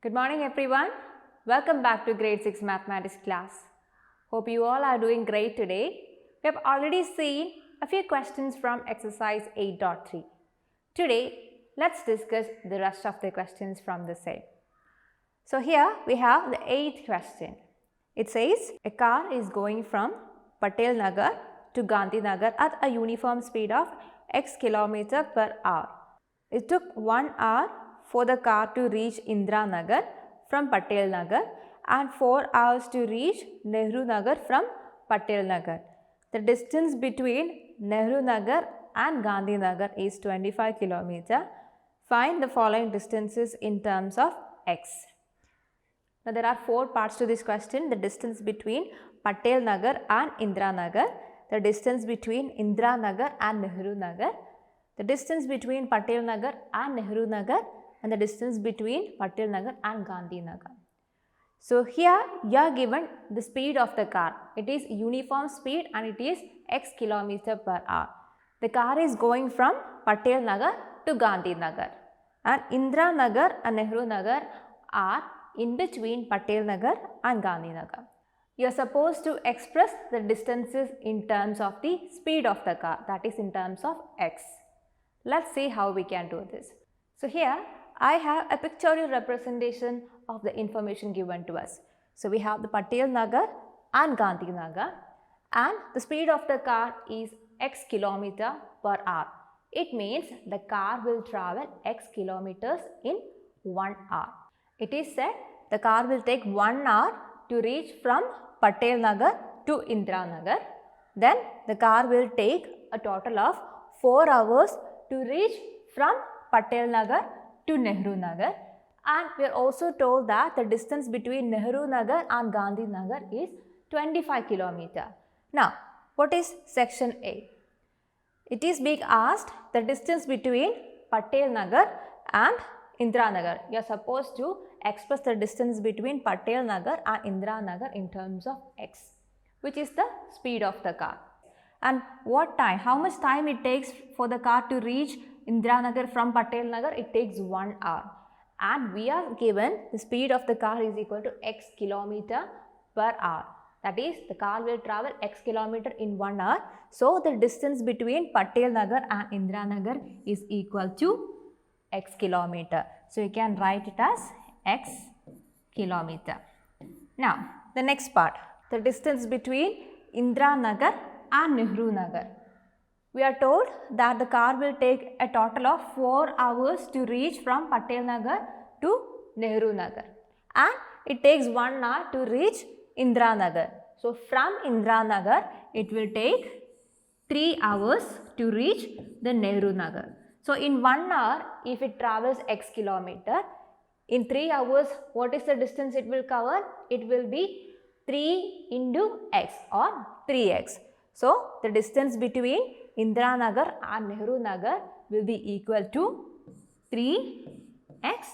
Good morning everyone. Welcome back to grade 6 mathematics class. Hope you all are doing great today. We have already seen a few questions from exercise 8.3. Today, let's discuss the rest of the questions from the same. So here we have the 8th question. It says a car is going from Patel Nagar to Gandhi Nagar at a uniform speed of x km per hour. It took 1 hour for the car to reach Indira Nagar from Patel Nagar and 4 hours to reach Nehru Nagar from Patel Nagar. The distance between Nehru Nagar and Gandhi Nagar is 25 km. Find the following distances in terms of x. Now there are 4 parts to this question. The distance between Patel Nagar and Indira Nagar, the distance between Indira Nagar and Nehru Nagar, the distance between Patel Nagar and Nehru Nagar, and the distance between Patel Nagar and Gandhi Nagar. So here you are given the speed of the car. It is uniform speed and it is x km per hour. The car is going from Patel Nagar to Gandhi Nagar, and Indira Nagar and Nehru Nagar are in between Patel Nagar and Gandhi Nagar. You are supposed to express the distances in terms of the speed of the car, that is in terms of x. Let's see how we can do this. So here I have a pictorial representation of the information given to us. So we have the Patel Nagar and Gandhi Nagar, and the speed of the car is x km per hour. It means the car will travel x kilometers in 1 hour. It is said the car will take 1 hour to reach from Patel Nagar to Indira Nagar. Then the car will take a total of 4 hours to reach from Patel Nagar to Nehru Nagar, and we are also told that the distance between Nehru Nagar and Gandhi Nagar is 25 km. Now, what is section A? It is being asked the distance between Patel Nagar and Indira Nagar. You are supposed to express the distance between Patel Nagar and Indira Nagar in terms of x, which is the speed of the car. And what time, how much time it takes for the car to reach Indira Nagar from Patel Nagar? It takes 1 hour. And we are given the speed of the car is equal to x km per hour. That is, the car will travel x km in 1 hour. So, the distance between Patel Nagar and Indira Nagar is equal to x km. So, you can write it as x km. Now, the next part, the distance between Indira Nagar and Nehru Nagar. We are told that the car will take a total of 4 hours to reach from Patel Nagar to Nehru Nagar, and it takes 1 hour to reach Indira Nagar. So, from Indira Nagar it will take 3 hours to reach the Nehru Nagar. So, in 1 hour if it travels x kilometer, in 3 hours what is the distance it will cover? It will be 3 into x or 3x. So, the distance between Indira Nagar and Nehru Nagar will be equal to 3x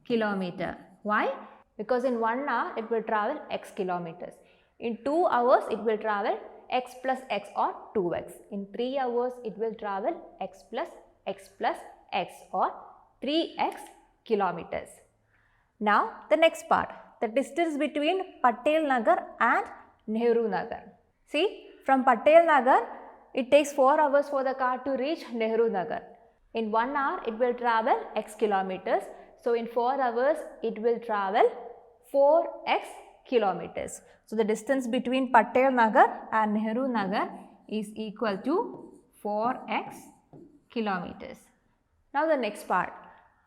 kilometer. Why? Because in 1 hour it will travel x kilometers. In 2 hours it will travel x plus x or 2x. In 3 hours it will travel x plus x or 3x kilometers. Now the next part, the distance between Patel Nagar and Nehru Nagar. See, from Patel Nagar it takes 4 hours for the car to reach Nehru Nagar. In 1 hour it will travel x kilometers. So, in 4 hours it will travel 4x kilometers. So, the distance between Patel Nagar and Nehru Nagar is equal to 4x kilometers. Now, the next part,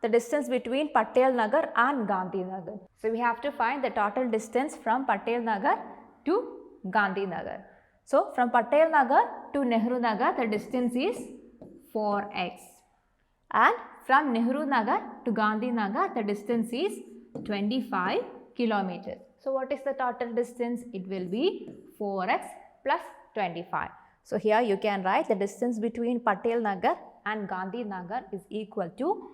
the distance between Patel Nagar and Gandhi Nagar. So, we have to find the total distance from Patel Nagar to Gandhi Nagar. So, from Patel Nagar to Nehru Nagar the distance is 4x, and from Nehru Nagar to Gandhi Nagar the distance is 25 kilometers. So, what is the total distance? It will be 4x plus 25. So, here you can write the distance between Patel Nagar and Gandhi Nagar is equal to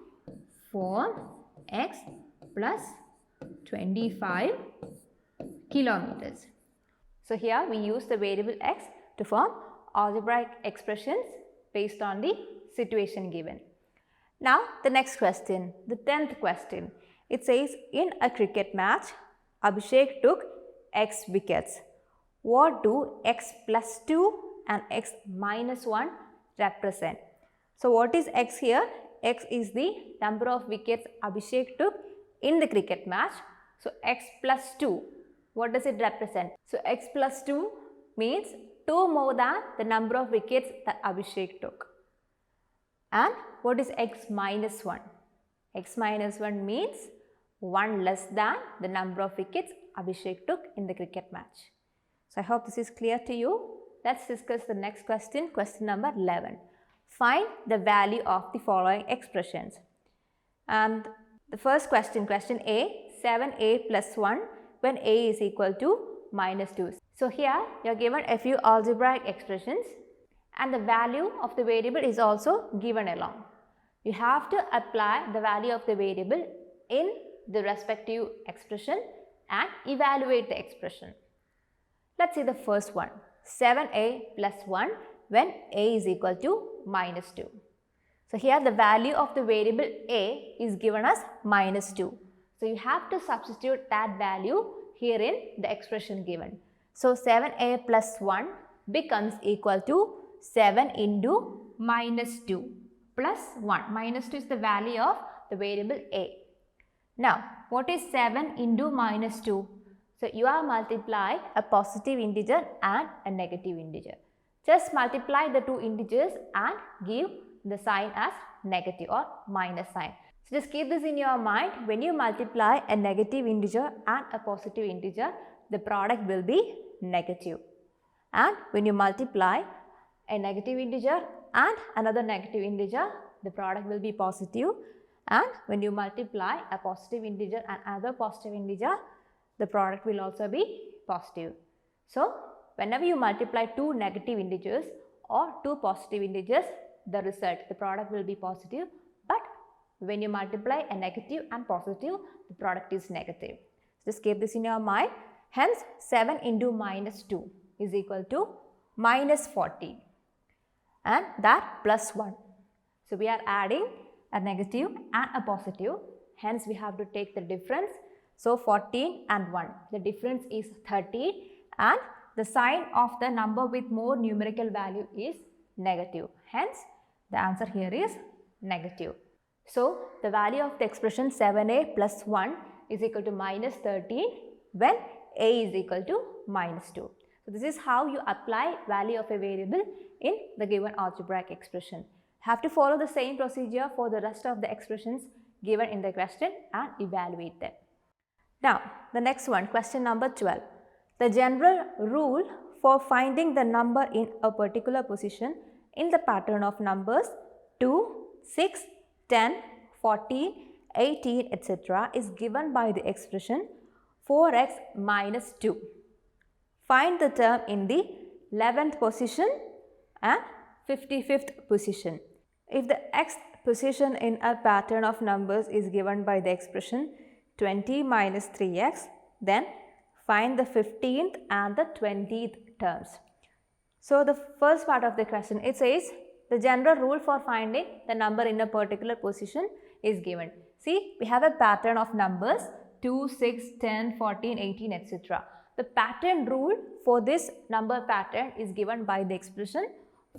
4x plus 25 kilometers. So, here we use the variable x to form algebraic expressions based on the situation given. Now, the next question, the 10th question. It says, in a cricket match, Abhishek took X wickets. What do X plus 2 and X minus 1 represent? So, what is X here? X is the number of wickets Abhishek took in the cricket match. So, X plus 2, what does it represent? So, X plus 2 means 2 more than the number of wickets that Abhishek took. And what is X minus 1? X minus 1 means 1 less than the number of wickets Abhishek took in the cricket match. So, I hope this is clear to you. Let's discuss the next question, question number 11. Find the value of the following expressions. And the first question, question A, 7a plus 1 when a is equal to minus 2. So, here you are given a few algebraic expressions and the value of the variable is also given along. You have to apply the value of the variable in the respective expression and evaluate the expression. Let's see the first one, 7a plus 1 when a is equal to minus 2. So, here the value of the variable a is given as minus 2. So, you have to substitute that value here in the expression given. So, 7a plus 1 becomes equal to 7 into minus 2 plus 1. Minus 2 is the value of the variable a. Now, what is 7 into minus 2? So, you are multiplying a positive integer and a negative integer. Just multiply the two integers and give the sign as negative or minus sign. So, just keep this in your mind. When you multiply a negative integer and a positive integer, the product will be negative. And when you multiply a negative integer and another negative integer, the product will be positive. And when you multiply a positive integer and another positive integer, the product will also be positive. So, whenever you multiply two negative integers or two positive integers, the result, the product will be positive. But when you multiply a negative and positive, the product is negative. Just keep this in your mind. Hence, 7 into minus 2 is equal to minus 40 and that plus 1. So, we are adding a negative and a positive. Hence, we have to take the difference. So, 14 and 1. The difference is 13 and the sign of the number with more numerical value is negative. Hence, the answer here is negative. So, the value of the expression 7a plus 1 is equal to minus 13 when a is equal to minus 2. So, this is how you apply value of a variable in the given algebraic expression. Have to follow the same procedure for the rest of the expressions given in the question and evaluate them. Now, the next one, question number 12. The general rule for finding the number in a particular position in the pattern of numbers 2, 6, 10, 14, 18, etc. is given by the expression 4x minus 2. Find the term in the 11th position and 55th position. If the x position in a pattern of numbers is given by the expression 20 minus 3x, then find the 15th and the 20th terms. So, the first part of the question, it says the general rule for finding the number in a particular position is given. See, we have a pattern of numbers 2, 6, 10, 14, 18, etc. The pattern rule for this number pattern is given by the expression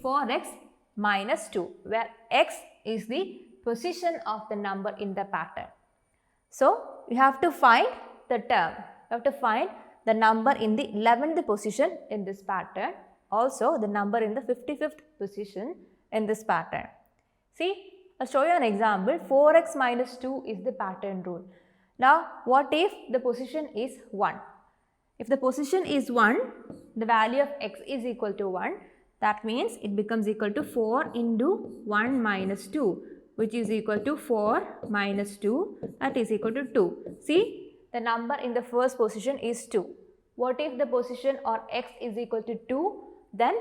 4x minus 2, where x is the position of the number in the pattern. So, you have to find the term. You have to find the number in the 11th position in this pattern. Also, the number in the 55th position in this pattern. See, I'll show you an example. 4x minus 2 is the pattern rule. Now, what if the position is 1? If the position is 1, the value of x is equal to 1. That means it becomes equal to 4 into 1 minus 2, which is equal to 4 minus 2, that is equal to 2. See, the number in the first position is 2. What if the position or x is equal to 2? Then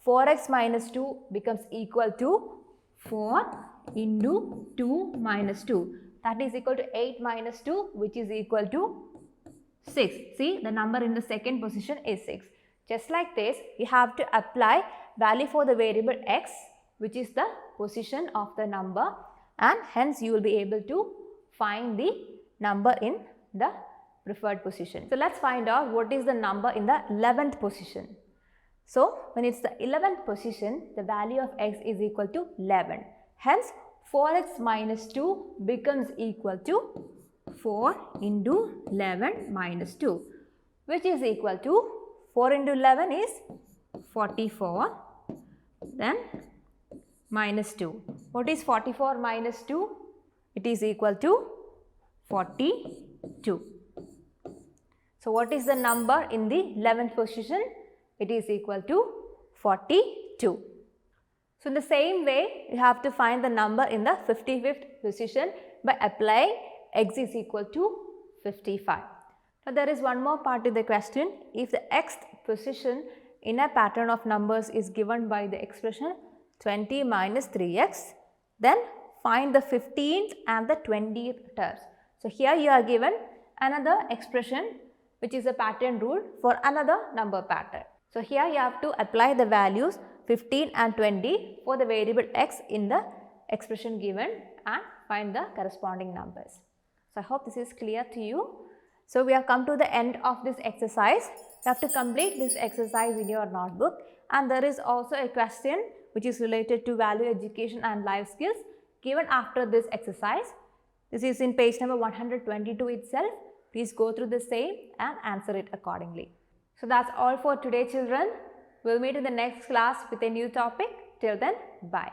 4x minus 2 becomes equal to 4 into 2 minus 2. That is equal to 8 minus 2, which is equal to 6. See, the number in the second position is 6. Just like this, you have to apply value for the variable x, which is the position of the number, and hence you will be able to find the number in the preferred position. So let's find out what is the number in the 11th position. So when it's the 11th position, the value of x is equal to 11. Hence 4x minus 2 becomes equal to 4 into 11 minus 2, which is equal to 4 into 11 is 44, then minus 2. What is 44 minus 2? It is equal to 42. So what is the number in the 11th position? It is equal to 42. So in the same way, you have to find the number in the 55th position by applying x is equal to 55. Now there is one more part to the question. If the xth position in a pattern of numbers is given by the expression 20 minus 3x, then find the 15th and the 20th terms. So here you are given another expression which is a pattern rule for another number pattern. So here you have to apply the values 15 and 20 for the variable x in the expression given and find the corresponding numbers. So I hope this is clear to you. So we have come to the end of this exercise. You have to complete this exercise in your notebook, and there is also a question which is related to value education and life skills given after this exercise. This is in page number 122 itself. Please go through the same and answer it accordingly. So that's all for today, children. We'll meet in the next class with a new topic. Till then, bye.